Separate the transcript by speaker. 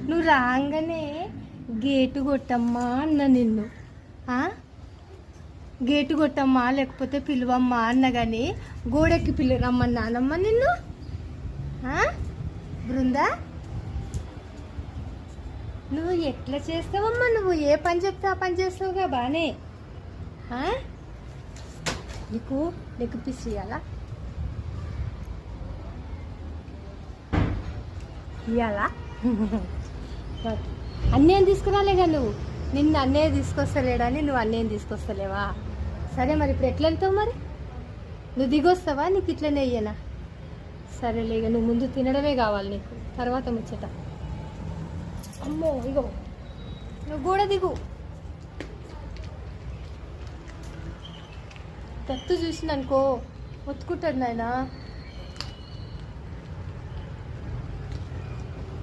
Speaker 1: నువ్వు రాగానే గేటు కొట్టమ్మా అన్న నిన్ను. గేటు కొట్టమ్మా లేకపోతే పిలువమ్మా అన్న కానీ గోడెక్కి రమ్మన్నానమ్మా నిన్ను. బృందా, నువ్వు ఎట్లా చేస్తావమ్మా? నువ్వు ఏ పని చెప్తే ఆ పని చేస్తావుగా బానే. నీకు నీకు పిసి ఇవ్వాలా? ఇవ్వాలా? అన్నేం తీసుకురాలేగా నువ్వు. నిన్ను అన్నయ్య తీసుకొస్తలేడని నువ్వు అన్నేం తీసుకొస్తలేవా? సరే మరి ఇప్పుడు ఎట్లా వెళ్తావు? మరి నువ్వు దిగొస్తావా? నీకు ఇట్లనే ఇయ్యనా? సరేలే, ఇక నువ్వు ముందు తినడమే కావాలి నీకు, తర్వాత ముచ్చట. అమ్మో ఇగో నువ్వు కూడా దిగు. తత్తు చూసిననుకో ఒత్తుకుంటాడు నాయనా.